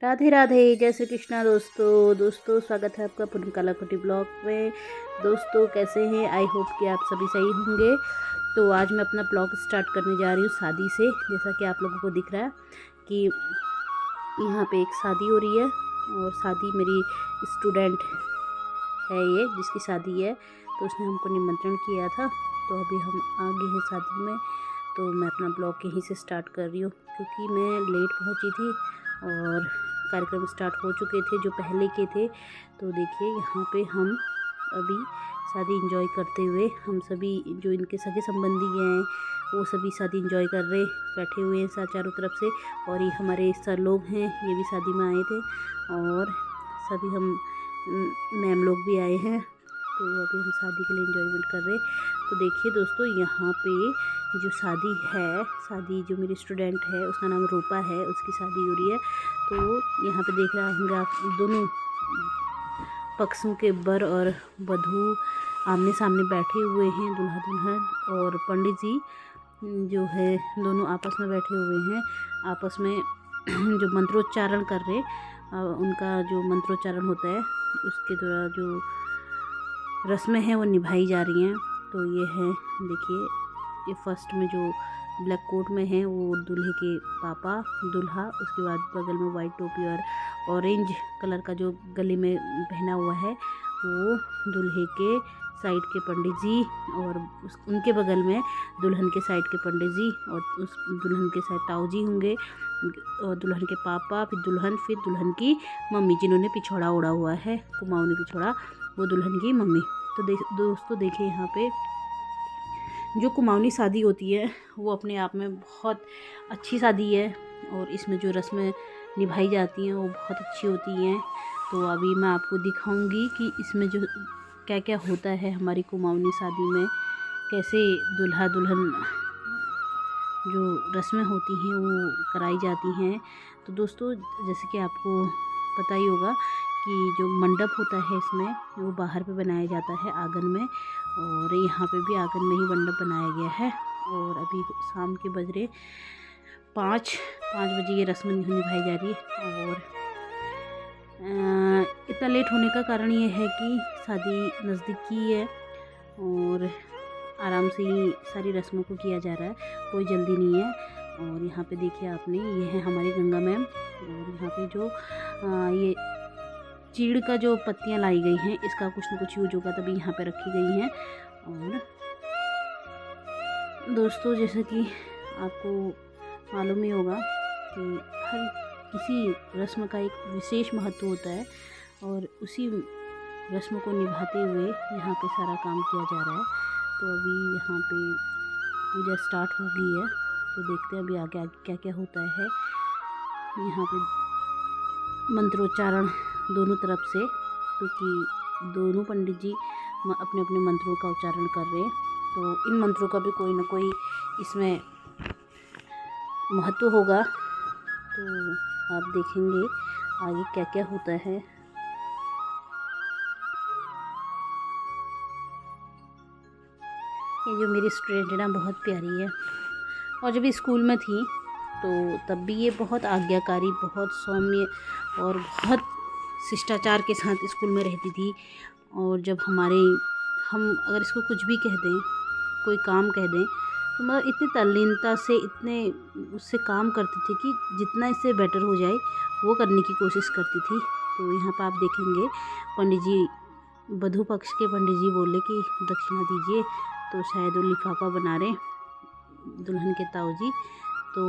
राधे राधे, जय श्री कृष्णा। दोस्तों स्वागत है आपका पूनम कालाकोटी ब्लॉग में। दोस्तों कैसे हैं? आई होप कि आप सभी सही होंगे। तो आज मैं अपना ब्लॉग स्टार्ट करने जा रही हूँ शादी से। जैसा कि आप लोगों को दिख रहा है कि यहाँ पे एक शादी हो रही है और शादी मेरी स्टूडेंट है ये जिसकी शादी है, तो उसने हमको निमंत्रण किया था। तो अभी हम आ गए हैं शादी में, तो मैं अपना ब्लॉग यहीं से स्टार्ट कर रही हूँ क्योंकि मैं लेट पहुँची थी और कार्यक्रम स्टार्ट हो चुके थे जो पहले के थे। तो देखिए यहाँ पे हम अभी शादी एंजॉय करते हुए, हम सभी जो इनके सगे संबंधी हैं वो सभी शादी एंजॉय कर रहे बैठे हुए हैं चारों तरफ से। और ये हमारे सर लोग हैं, ये भी शादी में आए थे और सभी हम मैम लोग भी आए हैं। तो अभी हम शादी के लिए एंजॉयमेंट कर रहे। तो देखिए दोस्तों, यहाँ पे जो शादी है, शादी जो मेरी स्टूडेंट है उसका नाम रूपा है, उसकी शादी हो रही है। तो यहाँ पे देख रहे होंगे आप, दोनों पक्षों के वर और वधू आमने सामने बैठे हुए हैं, दूल्हा दुल्हन और पंडित जी जो है दोनों आपस में बैठे हुए हैं। आपस में जो मंत्रोच्चारण कर रहे, उनका जो मंत्रोच्चारण होता है उसके द्वारा जो रस्में हैं वो निभाई जा रही हैं। तो ये है, देखिए ये फर्स्ट में जो ब्लैक कोट में है वो दूल्हे के पापा, दूल्हा, उसके बाद बगल में वाइट टोपी और ऑरेंज कलर का जो गले में पहना हुआ है वो दूल्हे के साइड के पंडित जी, और उनके बगल में दुल्हन के साइड के पंडित जी, और उस दुल्हन के साइड ताऊ जी होंगे, और दुल्हन के पापा, फिर दुल्हन, फिर दुल्हन की मम्मी जिन्होंने पिछौड़ा ओढ़ा हुआ है, कुमाऊनी पिछौड़ा, वो दुल्हन की मम्मी। तो दोस्तों देखिए यहाँ पे जो कुमाऊनी शादी होती है वो अपने आप में बहुत अच्छी शादी है और इसमें जो रस्में निभाई जाती हैं वो बहुत अच्छी होती हैं। तो अभी मैं आपको दिखाऊंगी कि इसमें जो क्या क्या होता है हमारी कुमाऊनी शादी में, कैसे दूल्हा दुल्हन जो रस्में होती हैं वो कराई जाती हैं। तो दोस्तों जैसे कि आपको पता ही होगा कि जो मंडप होता है इसमें वो बाहर पे बनाया जाता है आंगन में, और यहाँ पे भी आंगन में ही मंडप बनाया गया है। और अभी शाम के बज रहे 5 बजे ये रस्म निभाई जा रही है। और इतना लेट होने का कारण ये है कि शादी नज़दीकी है और आराम से ही सारी रस्मों को किया जा रहा है, कोई जल्दी नहीं है। और यहाँ पे देखिए आपने, ये है हमारी गंगा मैम, और यहाँ पे जो ये चीड़ का जो पत्तियाँ लाई गई हैं इसका कुछ न कुछ यूज होगा तभी यहाँ पे रखी गई हैं। और दोस्तों जैसे कि आपको मालूम ही होगा कि हर किसी रस्म का एक विशेष महत्व होता है और उसी रस्म को निभाते हुए यहाँ पे सारा काम किया जा रहा है। तो अभी यहाँ पे पूजा स्टार्ट हो गई है, तो देखते हैं अभी आगे आगे क्या क्या होता है। यहाँ पे मंत्रोच्चारण दोनों तरफ से, क्योंकि दोनों पंडित जी अपने अपने मंत्रों का उच्चारण कर रहे हैं, तो इन मंत्रों का भी कोई ना कोई इसमें महत्व होगा। तो आप देखेंगे आगे क्या क्या होता है। ये जो मेरी स्टूडेंट है ना बहुत प्यारी है, और जब स्कूल में थी तो तब भी ये बहुत आज्ञाकारी, बहुत सौम्य और बहुत शिष्टाचार के साथ स्कूल में रहती थी। और जब हम अगर इसको कुछ भी कह दें, कोई काम कह दें, तो मतलब इतनी तल्लीनता से इतने उससे काम करती थी कि जितना इससे बेटर हो जाए वो करने की कोशिश करती थी। तो यहाँ पर आप देखेंगे पंडित जी, वधू पक्ष के पंडित जी बोले कि दक्षिणा दीजिए, तो शायद वो लिफाफा बना रहे दुल्हन के ताऊ जी। तो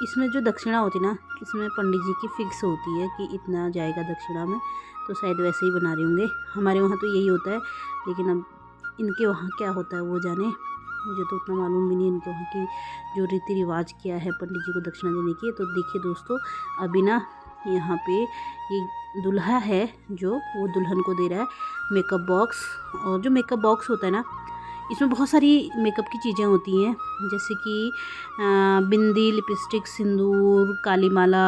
इसमें जो दक्षिणा होती ना, इसमें पंडित जी की फिक्स होती है कि इतना जाएगा दक्षिणा में, तो शायद वैसे ही बना रहे होंगे। हमारे वहाँ तो यही होता है, लेकिन अब इनके वहाँ क्या होता है वो जाने, मुझे तो उतना मालूम भी नहीं इनके वहाँ की जो रीति रिवाज क्या है पंडित जी को दक्षिणा देने की। तो देखिए दोस्तों, अभी ना यहाँ पे ये दूल्हा है जो वो दुल्हन को दे रहा है मेकअप बॉक्स। और जो मेकअप बॉक्स होता है ना, इसमें बहुत सारी मेकअप की चीज़ें होती हैं, जैसे कि बिंदी, लिपस्टिक, सिंदूर, काली माला,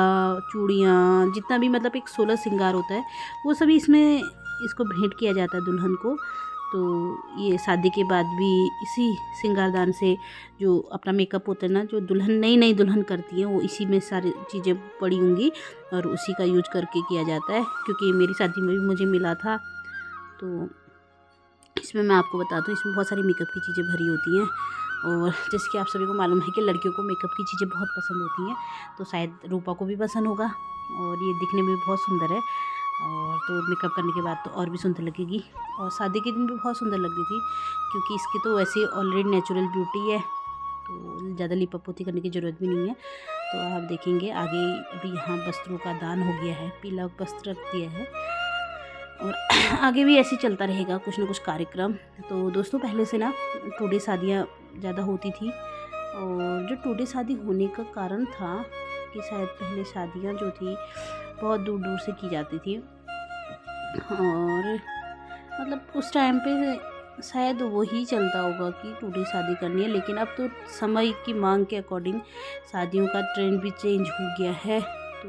चूड़ियाँ, जितना भी मतलब एक 16 श्रृंगार होता है वो सभी इसमें इसको भेंट किया जाता है दुल्हन को। तो ये शादी के बाद भी इसी श्रृंगारदान से जो अपना मेकअप होता है ना, जो दुल्हन नई दुल्हन करती है, वो इसी में सारी चीज़ें पड़ी होंगी और उसी का यूज करके किया जाता है। क्योंकि मेरी शादी में भी मुझे मिला था, तो इसमें मैं आपको बता दूँ, इसमें बहुत सारी मेकअप की चीज़ें भरी होती हैं। और जैसे कि आप सभी को मालूम है कि लड़कियों को मेकअप की चीज़ें बहुत पसंद होती हैं, तो शायद रूपा को भी पसंद होगा। और ये दिखने में भी बहुत सुंदर है, और तो मेकअप करने के बाद तो और भी सुंदर लगेगी। और शादी के दिन भी बहुत सुंदर लग रही थी, क्योंकि इसकी तो वैसे ऑलरेडी नेचुरल ब्यूटी है, तो ज़्यादा लिपा पोती करने की ज़रूरत भी नहीं है। तो आप देखेंगे आगे अभी यहाँ वस्त्रों का दान हो गया है, पीला वस्त्र रख दिया है, और आगे भी ऐसे ही चलता रहेगा कुछ ना कुछ कार्यक्रम। तो दोस्तों, पहले से ना टूडे शादियाँ ज़्यादा होती थी, और जो टूडे शादी होने का कारण था कि शायद पहले शादियाँ जो थी बहुत दूर दूर से की जाती थी, और मतलब उस टाइम पे शायद वही चलता होगा कि टूडे शादी करनी है। लेकिन अब तो समय की मांग के अकॉर्डिंग शादियों का ट्रेंड भी चेंज हो गया है, तो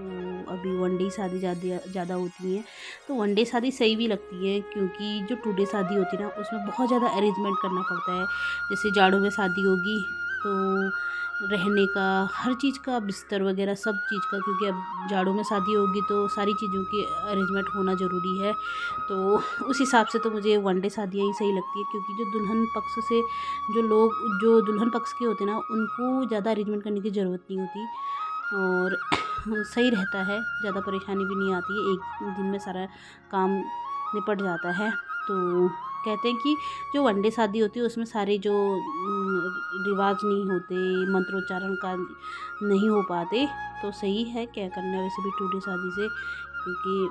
अभी वन डे शादी ज़्यादा होती हैं। तो वन डे शादी सही भी लगती है, क्योंकि जो टू डे शादी होती है ना, उसमें बहुत ज़्यादा अरेंजमेंट करना पड़ता है। जैसे जाड़ों में शादी होगी तो रहने का, हर चीज़ का, बिस्तर वगैरह सब चीज़ का, क्योंकि अब जाड़ों में शादी होगी तो सारी चीज़ों की अरेंजमेंट होना ज़रूरी है। तो उस हिसाब से तो मुझे वन डे शादियाँ ही सही लगती है, क्योंकि जो दुल्हन पक्ष से जो दुल्हन पक्ष के होते हैं ना, उनको ज़्यादा अरेंजमेंट करने की ज़रूरत नहीं होती, और सही रहता है, ज़्यादा परेशानी भी नहीं आती है, एक दिन में सारा काम निपट जाता है। तो कहते हैं कि जो वन डे शादी होती है उसमें सारे जो रिवाज नहीं होते, मंत्रोच्चारण का नहीं हो पाते, तो सही है, क्या करना है वैसे भी टू डे शादी से, क्योंकि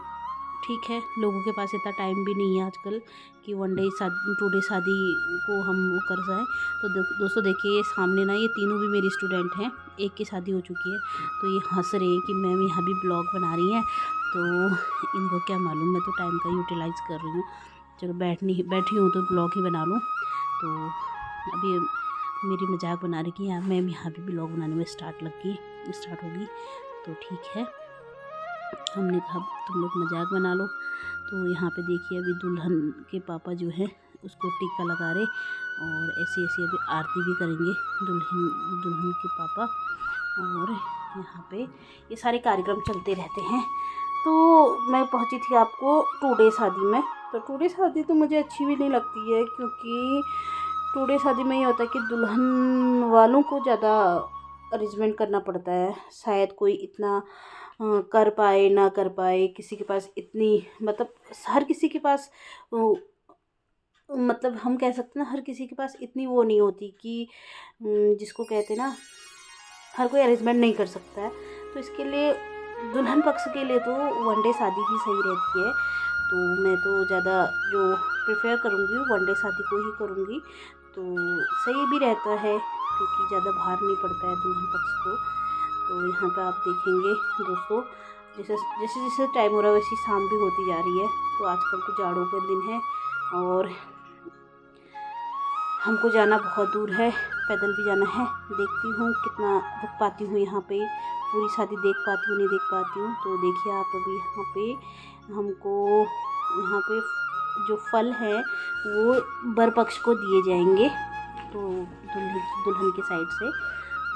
ठीक है, लोगों के पास इतना टाइम भी नहीं है आजकल कि वन डे टू डे शादी को हम वो कर जाएँ। तो दोस्तों देखिए, ये सामने ना ये तीनों भी मेरी स्टूडेंट हैं, एक की शादी हो चुकी है, तो ये हंस रहे हैं कि मैम यहाँ भी ब्लॉग बना रही हैं। तो इनको क्या मालूम, मैं तो टाइम का यूटिलाइज़ कर रही हूँ, चलो बैठी हूँ तो ब्लॉग ही बना लूँ। तो अभी मेरी मजाक बना रही कि यार मैम यहाँ भी ब्लॉग बनाने में स्टार्ट होगी, तो ठीक है, हमने कहा तुम लोग मजाक बना लो। तो यहाँ पे देखिए अभी दुल्हन के पापा जो है उसको टीका लगा रहे, और ऐसे ऐसे अभी आरती भी करेंगे दुल्हन के पापा। और यहाँ पे ये सारे कार्यक्रम चलते रहते हैं। तो मैं पहुँची थी आपको टू डे शादी में। तो टू डे शादी तो मुझे अच्छी भी नहीं लगती है, क्योंकि टू डे शादी में ये होता है कि दुल्हन वालों को ज़्यादा अरेंजमेंट करना पड़ता है। शायद कोई इतना कर पाए ना कर पाए, किसी के पास इतनी, मतलब हर किसी के पास मतलब हम कह सकते हैं ना, हर किसी के पास इतनी वो नहीं होती कि जिसको कहते हैं ना, हर कोई अरेंजमेंट नहीं कर सकता है। तो इसके लिए दुल्हन पक्ष के लिए तो वन डे शादी ही सही रहती है। तो मैं तो ज़्यादा जो प्रेफर करूँगी वन डे शादी को ही करूँगी, तो सही भी रहता है, क्योंकि ज़्यादा भार नहीं पड़ता है दुल्हन पक्ष को। तो यहाँ पर आप देखेंगे दोस्तों, जैसे जैसे जैसे टाइम हो रहा है वैसी शाम भी होती जा रही है। तो आजकल तो जाड़ों के दिन है, और हमको जाना बहुत दूर है, पैदल भी जाना है। देखती हूँ कितना रुक पाती हूँ यहाँ पे, पूरी शादी देख पाती हूँ नहीं देख पाती हूँ। तो देखिए आप अभी यहाँ पे हमको यहाँ पे जो फल है वो बर पक्ष को दिए जाएंगे, तो दुल्हन के साइड से।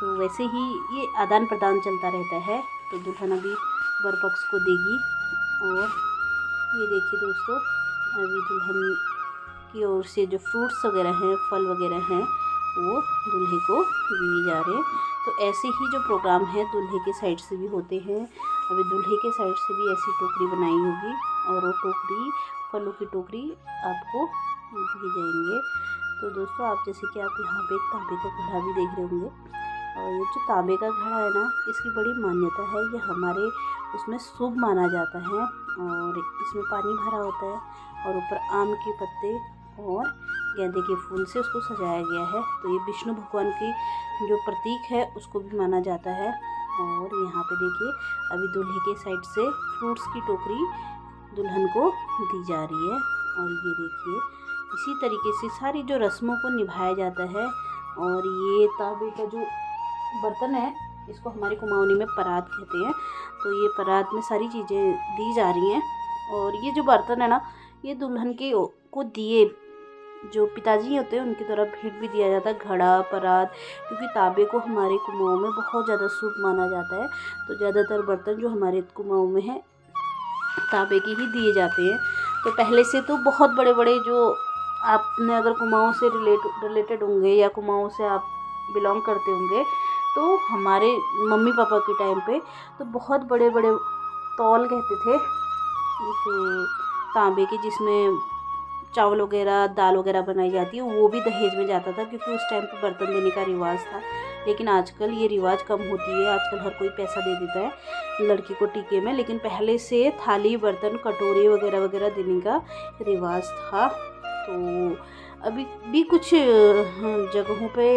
तो वैसे ही ये आदान प्रदान चलता रहता है। तो दुल्हन अभी बर पक्ष को देगी, और ये देखिए दोस्तों, अभी दुल्हन की ओर से जो फ्रूट्स वगैरह हैं, फल वगैरह हैं, वो दूल्हे को दिए जा रहे हैं। तो ऐसे ही जो प्रोग्राम है दूल्हे के साइड से भी होते हैं। अभी दूल्हे के साइड से भी ऐसी टोकरी बनाई होगी, और वो टोकरी, फलों की टोकरी आपको दिए जाएंगे। तो दोस्तों, आप जैसे कि आप यहाँ पे एक तांबे का घड़ा भी देख रहे होंगे, और ये जो तांबे का घड़ा है ना, इसकी बड़ी मान्यता है। ये हमारे उसमें शुभ माना जाता है, और इसमें पानी भरा होता है, और ऊपर आम के पत्ते और गेंदे के फूल से उसको सजाया गया है। तो ये विष्णु भगवान की जो प्रतीक है उसको भी माना जाता है। और यहाँ पे देखिए अभी दूल्हे के साइड से फ्रूट्स की टोकरी दुल्हन को दी जा रही है। और ये देखिए इसी तरीके से सारी जो रस्मों को निभाया जाता है। और ये तांबे का जो बर्तन है, इसको हमारे कुमाऊनी में परात कहते हैं। तो ये परात में सारी चीज़ें दी जा रही हैं। और ये जो बर्तन है ना, ये दुल्हन के को दिए जो पिताजी होते हैं उनके द्वारा भेंट भी दिया जाता है घड़ा परात, क्योंकि तांबे को हमारे कुमाऊँ में बहुत ज़्यादा शुभ माना जाता है। तो ज़्यादातर बर्तन जो हमारे कुमाऊँ में हैं तांबे के ही दिए जाते हैं। तो पहले से तो बहुत बड़े बड़े जो आपने अगर कुमाऊँ से रिलेटेड होंगे या कुमाऊँ से आप बिलोंग करते होंगे, तो हमारे मम्मी पापा के टाइम पे तो बहुत बड़े बड़े तौल कहते थे जैसे तांबे के, जिसमें चावल वगैरह दाल वगैरह बनाई जाती है, वो भी दहेज में जाता था, क्योंकि उस टाइम पे बर्तन देने का रिवाज था। लेकिन आजकल ये रिवाज कम होती है, आजकल हर कोई पैसा दे देता है लड़की को टीके में, लेकिन पहले से थाली बर्तन कटोरी वगैरह वगैरह देने का रिवाज था। तो अभी भी कुछ जगहों पे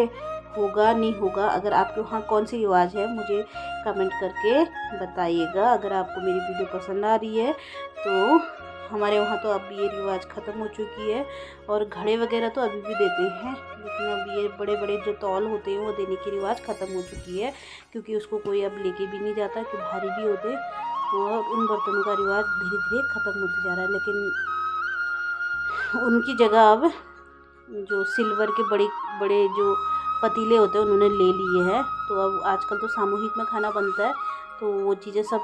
होगा नहीं होगा। अगर आपके वहाँ कौन सी रिवाज है मुझे कमेंट करके बताइएगा। अगर आपको मेरी वीडियो पसंद आ रही है तो हमारे वहाँ तो अब ये रिवाज ख़त्म हो चुकी है, और घड़े वगैरह तो अभी भी देते हैं, लेकिन अब ये बड़े बड़े जो तौल होते हैं वो देने की रिवाज ख़त्म हो चुकी है, क्योंकि उसको कोई अब लेके भी नहीं जाता कि भारी भी होते, और उन बर्तनों का रिवाज धीरे धीरे ख़त्म होते जा रहा है। लेकिन उनकी जगह अब जो सिल्वर के बड़े बड़े जो पतीले होते हैं उन्होंने ले लिए हैं। तो अब आजकल तो सामूहिक में खाना बनता है, तो वो चीज़ें सब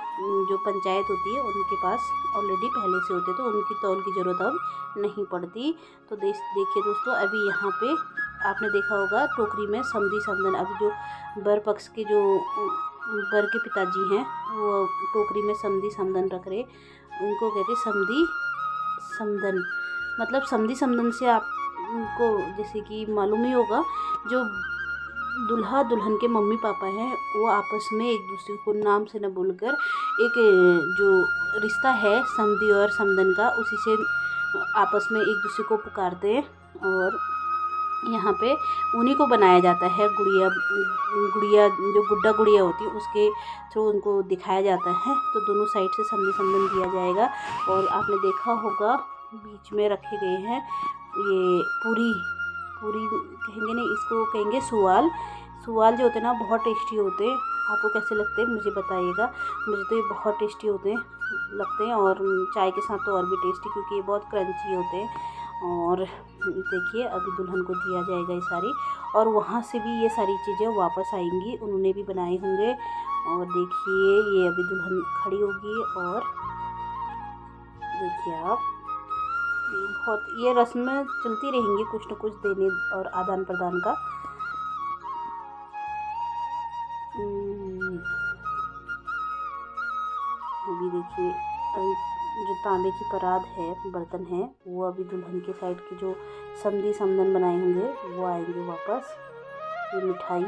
जो पंचायत होती है उनके पास ऑलरेडी पहले से होते, तो उनकी तौल की ज़रूरत अब नहीं पड़ती। तो देखिए दोस्तों, अभी यहाँ पे आपने देखा होगा टोकरी में समधी समधन, अभी जो बर पक्ष के जो बर के पिताजी हैं वो टोकरी में समधी समधन रख रहे, उनको कहते समधी समधन। मतलब समधी समधन से आपको जैसे कि मालूम ही होगा, जो दूल्हा दुल्हन के मम्मी पापा हैं वो आपस में एक दूसरे को नाम से न बोलकर एक जो रिश्ता है समधी और समधन का, उसी से आपस में एक दूसरे को पुकारते हैं, और यहाँ पे उन्हीं को बनाया जाता है गुड़िया गुड़िया, जो गुड्डा गुड़िया होती है उसके थ्रू उनको दिखाया जाता है। तो दोनों साइड से समधी समधन दिया जाएगा। और आपने देखा होगा बीच में रखे गए हैं ये पूरी कहेंगे नहीं, इसको कहेंगे सुवाल। सुवाल जो होते हैं ना बहुत टेस्टी होते हैं। आपको कैसे लगते हैं मुझे बताइएगा। मुझे तो ये बहुत टेस्टी लगते हैं, और चाय के साथ तो और भी टेस्टी, क्योंकि ये बहुत क्रंची होते हैं। और देखिए अभी दुल्हन को दिया जाएगा ये सारी, और वहाँ से भी ये सारी चीज़ें वापस आएंगी, उन्होंने भी बनाए होंगे। और देखिए ये अभी दुल्हन खड़ी होगी, और देखिए आप बहुत ये रस्में चलती रहेंगी कुछ न कुछ देने और आदान प्रदान का। अभी देखिए अभी जो तांबे की परात है बर्तन है वो अभी दुल्हन के साइड की जो समधी समधन बनाए होंगे वो आएंगे वापस। ये मिठाई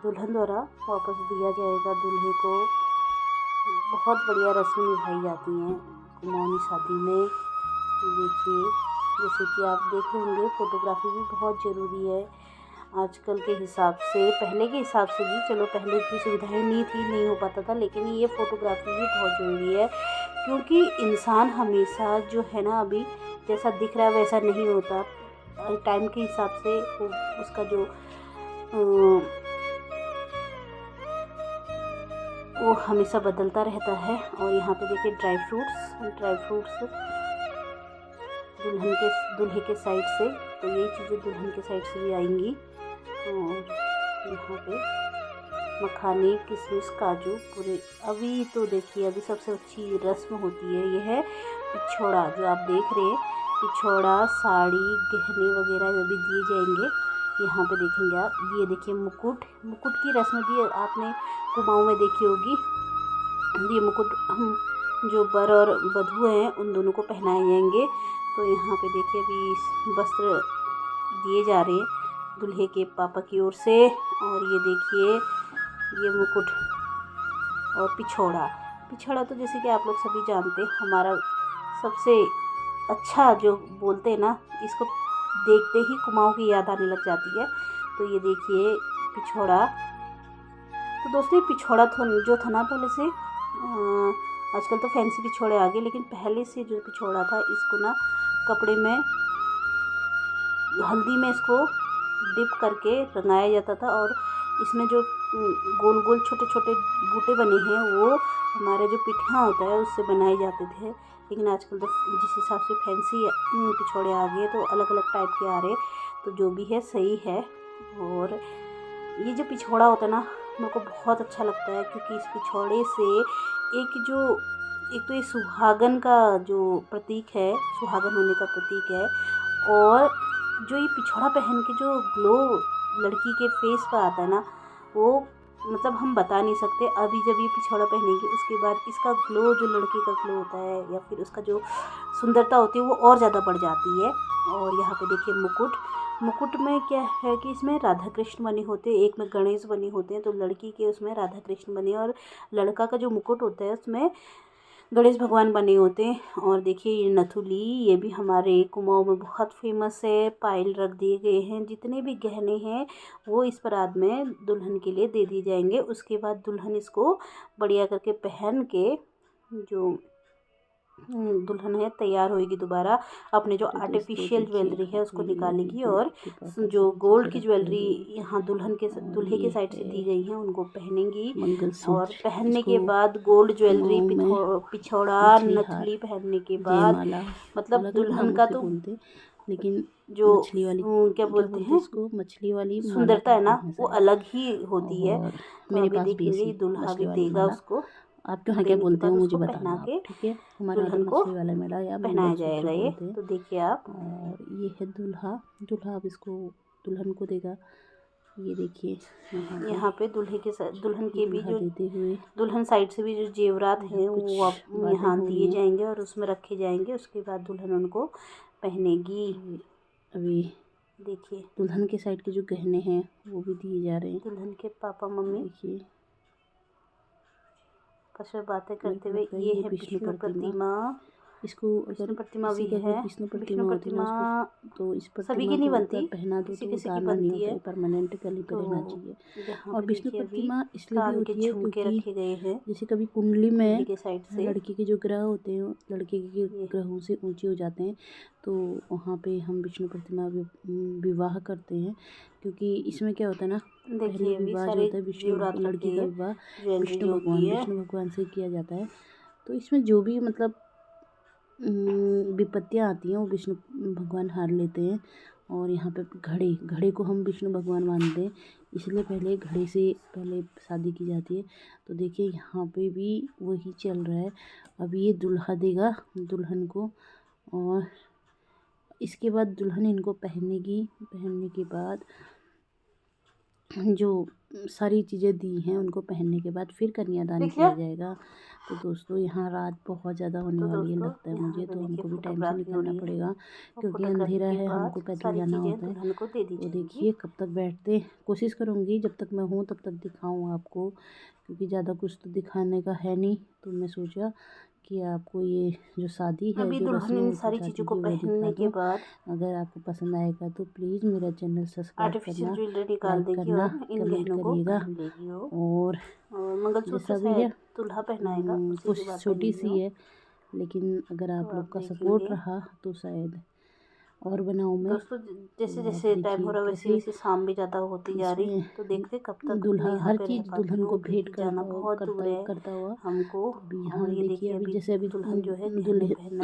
दुल्हन द्वारा वापस दिया जाएगा दूल्हे को। बहुत बढ़िया रस्में निभाई जाती हैं कुमाऊनी शादी में। देखिए जैसे कि आप देख रहे होंगे फोटोग्राफी भी बहुत ज़रूरी है आजकल के हिसाब से। पहले के हिसाब से भी चलो पहले इतनी सुविधाएं नहीं हो पाता था, लेकिन ये फ़ोटोग्राफी भी बहुत ज़रूरी है, क्योंकि इंसान हमेशा जो है ना अभी जैसा दिख रहा है वैसा नहीं होता। टाइम के हिसाब से उसका जो वो हमेशा बदलता रहता है। और यहाँ पे देखिए ड्राई फ्रूट्स दूल्हे के साइड से, तो ये चीज़ें दुल्हन के साइड से भी आएंगी। और यहाँ पे मखाने किशमिश काजू पूरे। अभी तो देखिए अभी सबसे अच्छी रस्म होती है, ये है पिछोड़ा। जो आप देख रहे हैं पिछोड़ा, साड़ी, गहने वगैरह अभी दिए जाएंगे। यहाँ पे देखेंगे आप, ये देखिए मुकुट की रस्म भी आपने कुमाऊँ में देखी होगी। ये मुकुट जो बर और वधू हैं उन दोनों को पहनाए जाएंगे। तो यहाँ पे देखिए अभी वस्त्र दिए जा रहे हैं दूल्हे के पापा की ओर से। और ये देखिए ये मुकुट और पिछोड़ा तो जैसे कि आप लोग सभी जानते हैं हमारा सबसे अच्छा जो बोलते हैं ना, इसको देखते ही कुमाऊँ की याद आने लग जाती है। तो ये देखिए पिछोड़ा। तो दोस्तों पिछोड़ा जो था ना पहले से, आजकल तो फैंसी पिछोड़े आ गए, लेकिन पहले से जो पिछोड़ा था इसको ना कपड़े में हल्दी में इसको डिप करके रंगाया जाता था और इसमें जो गोल गोल छोटे छोटे बूटे बने हैं वो हमारे जो पिठिया होता है उससे बनाए जाते थे। लेकिन आजकल तो जिस हिसाब से फैंसी पिछौड़े आ गए तो अलग अलग टाइप के आ रहे, तो जो भी है सही है। और ये जो पिछौड़ा होता है ना मेरे को बहुत अच्छा लगता है, क्योंकि इस पिछौड़े से एक तो ये सुहागन का जो प्रतीक है, सुहागन होने का प्रतीक है। और जो ये पिछौड़ा पहन के जो ग्लो लड़की के फेस पर आता है ना, वो मतलब हम बता नहीं सकते। अभी जब ये पिछौड़ा पहनेगी उसके बाद इसका ग्लो, जो लड़की का ग्लो होता है या फिर उसका जो सुंदरता होती है वो और ज़्यादा बढ़ जाती है। और यहाँ पे देखिए मुकुट में क्या है कि इसमें राधा कृष्ण बने होते हैं, एक में गणेश बने होते हैं। तो लड़की के उसमें राधा कृष्ण बने और लड़का का जो मुकुट होता है उसमें गणेश भगवान बने होते हैं। और देखिए ये नथुली, ये भी हमारे कुमाऊँ में बहुत फेमस है। पायल रख दिए गए हैं, जितने भी गहने हैं वो इस बारात में दुल्हन के लिए दे दिए जाएंगे। उसके बाद दुल्हन इसको बढ़िया करके पहन के जो दुल्हन है तैयार होएगी, दोबारा अपने जो आर्टिफिशियल ज्वेलरी है उसको निकालेगी और जो गोल्ड की ज्वेलरी यहाँ दूल्हे के साइड से दी गई है उनको पहनेंगी। और पहनने के बाद गोल्ड ज्वेलरी, पिछौड़ा, नथुली पहनने के बाद मतलब दुल्हन का तो लेकिन जो क्या बोलते हैं उसको, मछली वाली सुंदरता है ना वो अलग ही होती है। मेरे पास देखेंगे दूल्हा भी देगा उसको, आपके यहाँ क्या बोलते हैं मुझे बताना, ठीक है। हमारे दुल्हन को वाला मेला या पहनाया जाएगा ये, तो देखिए आप। और ये है दूल्हा अब इसको दुल्हन को देगा। ये देखिए यहाँ पे दुल्हन के भी जो देते हुए दुल्हन साइड से भी जो जेवरात हैं वो आप यहाँ दिए जाएंगे और उसमें रखे जाएंगे। उसके बाद दुल्हन उनको पहनेगी। अभी देखिए दुल्हन के साइड के जो गहने हैं वो भी दिए जा रहे हैं। दुल्हन के पापा मम्मी देखिए आपस में बातें करते हुए। ये है विष्णु प्रतिमा। इसको विष्णु प्रतिमा भी है। विष्णु प्रतिमा तो इस प्रतिमा सभी की नहीं बनती, पहना दो तो दाना नहीं होता है, परमानेंट गले पे रहना चाहिए। और विष्णु प्रतिमा इसलिए भी होती है क्योंकि रखे गए हैं, जैसे कभी कुंडली में लड़की के जो ग्रह होते हैं लड़के के ग्रहों से ऊंचे हो जाते हैं, तो वहाँ पे हम विष्णु प्रतिमा विवाह करते हैं। क्योंकि इसमें क्या होता है ना, पहले विवाह जो होता है विष्णु लड़की का विवाह विष्णु भगवान से किया जाता है। तो इसमें जो भी मतलब विपत्तियाँ आती हैं वो विष्णु भगवान हार लेते हैं। और यहाँ पे घड़े को हम विष्णु भगवान मानते हैं, इसलिए पहले घड़े से पहले शादी की जाती है। तो देखिए यहाँ पे भी वही चल रहा है। अब ये दूल्हा देगा दुल्हन को और इसके बाद दुल्हन इनको पहनेगी। पहनने के बाद जो सारी चीज़ें दी हैं उनको पहनने के बाद फिर कन्यादान किया जाएगा। तो दोस्तों यहाँ रात बहुत ज़्यादा होने वाली है लगता है मुझे, तो हमको भी टाइम से निकलना पड़ेगा क्योंकि अंधेरा है, हमको पैदल जाना होता है। तो देखिए कब तक बैठते, कोशिश करूँगी जब तक मैं हूँ तब तक दिखाऊँ आपको, क्योंकि ज़्यादा कुछ तो दिखाने का है नहीं। तो मैं सोचा कि आपको ये जो शादी है जो रस्म सारी चीज़ों को पहनने के बाद अगर आपको पसंद आएगा तो प्लीज़ मेरा चैनल सब्सक्राइब करना, लाइक करना, कमेंट करिएगा। और मंगलसूत्र भी है, दूल्हा पहनाएगा, कोशिश छोटी सी है लेकिन अगर आप लोग का सपोर्ट रहा तो शायद और बनाऊँ मैं। दोस्तों जैसे जैसे टाइम हो रहा है वैसे वैसे शाम भी ज़्यादा होती जा रही है, तो देखते कब तक दूल्हा हर चीज़ दुल्हन को भेंट करता हुआ हमको। अभी यहाँ देखिए अभी जैसे अभी दुल्हन जो है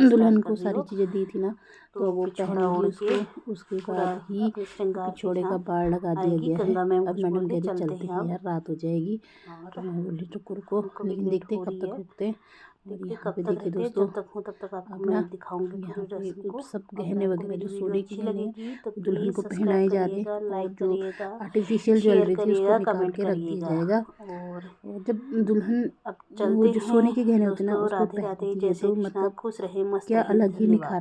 दुल्हन को सारी चीज़ें दी थी ना, तो वो पहनेगी उसको। उसके बाद ही पिछोड़े का बाड़ लगा दिया गया है। अब मैडम कह रही चलते हैं यार रात हो जाएगी, तो मैं बोली रुको, लेकिन देखते कब तक रुकते हैं। और यहाँ पे देखिए दोस्तों जब तक हूँ तब तक आपको मैं दिखाऊंगी यहाँ पे सब गहने वगैरह जो सोने की गहने दुल्हन को पहनाए जा रहे हैं, और जो आर्टिफिशियल ज्वेलरी थी उसको निकाल के रख दिया जाएगा। और जब दुल्हन वो जो सोने के गहने होते हैं ना उसको पहनती है तो मतलब क्या अलग ही निखार